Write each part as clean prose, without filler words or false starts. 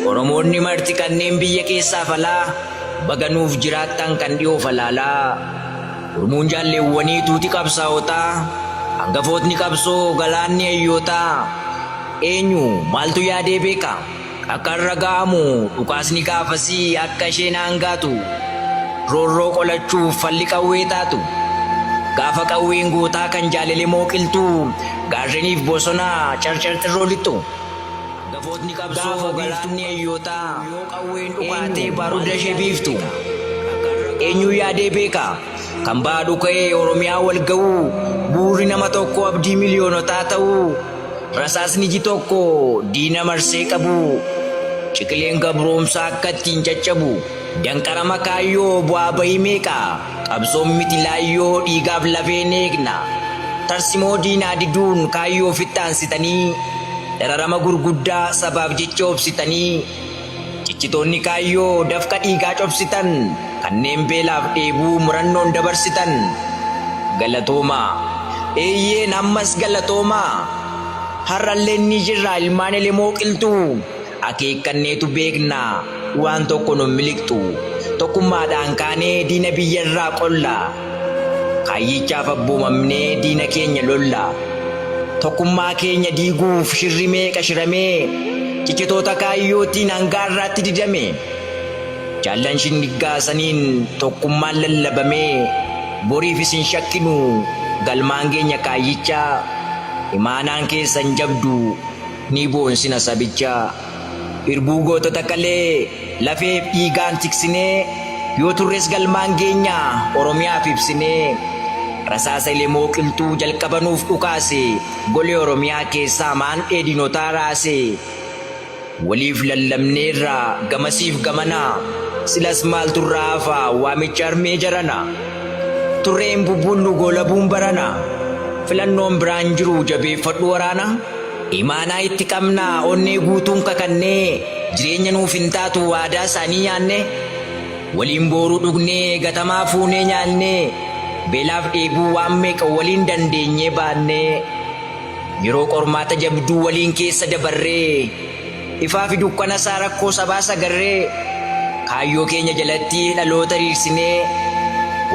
Oromoonni marti kanneen biyya keessaa falaa baganuuf jiraattan kan dhiyoo falaalaa. Gurmuun jaalleewwanii tuuti qabsaa'otaa hangafootni qabsoo galaanni hayyootaa. Eenyu maaltu yaadee beeka akka irra ga'amu dhukaasni gaafasii akka isheen hangaatu roorroo qolachuuf falli qawwee taatu. Gaafa qawween gootaa kan jaalale mooqiltu gaarreniif bosonaa carcartirroo lixxu. Hangafootni qabsoo galaanni hayyootaa yoo qawween dhukaatee baruuda ishee biiftu. Eenyu yaadee beeka kan baaduu ka'ee Oromiyaa wal ga'uu buurri nama tokko abdii miliyoonotaa ta'uu. Rasaasni iji tokko diina marsee qabu ciqileen gabroomsaa akka ittiin caccabu. Danqarama kaayyoo bu'aa bahii meeqa qabsoon miti laayyoo dhiigaaf lafeen eegna. Tarsimoo diinaa diduun kaayyoo fixxaansitanii dararama gurguddaa sabaaf jecha obsitanii. Ciccitoonni kaayyoo dafqa dhiigaa cobsitan kanneen beelaaf dheebuu murannoon dabarsitan. Galatoomaa eeyyeen ammas galatoomaa. Har'allee ni jirra ilmaan elemoo qilxuu akeekkanneetu beekna waan tokko nun miliqxu. Tokkummaadhaan kaanee diina biyyarraa qolla kaayyichaaf abboomamnee diina keenya lolla. Tokkummaa keenya diiguuf shirri meeqa shiramee ciccitoota kaayyootiin hangaarraatti didame. Jaallan shinnigaasaniin tokkummaan lallabamee boriif isin shakkinu galmaan keenya kaayyichaa. Imaanaan keessan jabdu ni boonsina sabichaa. Irbuu gootota kalee lafeef dhiigaan tiksinee yoo turres galmaan keenya Oromiyaaf ibsinee. Rasaasa elemoo qilxuu jalqabanuuf dhukaase golee Oromiyaa keessaa maan dheedinotaa raase. Waliif lallabneerra gamasiif gamana silas maaltu irraa hafa waamicha armee jarana. Turreen bubbullu goolabuun barana. Filannoon biraan jiru jabeeffadhu waraana. Imaanaa itti qabnaa onnee guutuun kakannee jireenya nuuf hin taatu waadaa isaanii nyaanne. Waliin booruu dhugnee gatamaa fuunee nyaannee beelaaf dheebuu waan meeqa waliin dandeenyee baannee. Yeroo qormaata jabduu waliin keessa dabarree ifaa fi dukkana isaa rakkoo sabaa sagarree. Kaayyoo keenya jalatti dhaloota riirsinee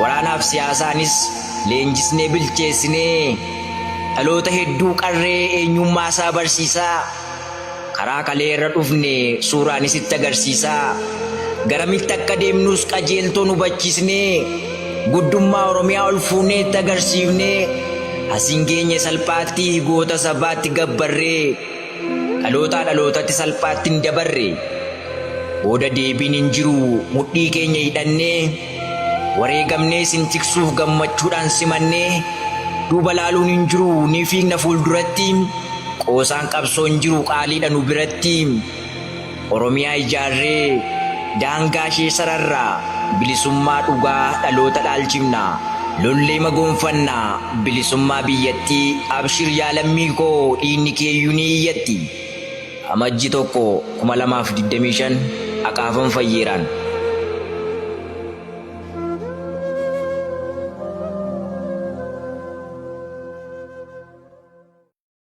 waraanaaf siyaasaanis leenjisnee bilcheessinee. Dhaloota hedduu qarree eenyummaa isaa barsiisaa. Karaa kaleerra dhufne suuraanis itti agarsiisaa. Garamitti akka deemnus qajeeltoo nu hubachiisnee guddummaa Oromiyaa ol fuunee itti agarsiifnee. Asiin keenya salphaatti goota sabaatti gabbarree dhalootaa dhalootatti salphaatti hin dabarre. Booda deebiin hin jiru mudhii keenya hidhannee wareegamnee isin tiksuuf gammachuudhaan simannee. Duuba laaluun hin jiru ni fiigna fuulduratti qoosaan qabsoo hin jiru qaaliidha nu biratti. Oromiyaa ijaarree daangaa ishee sararraa bilisummaa dhugaa dhaloota dhaalchifna. Lollee magoonfanna bilisummaa biyyattii abshir yaa lammii koo dhiinni keeyyuu ni iyyatti. Amajji 1 2025 Akaafan Fayyeeraan.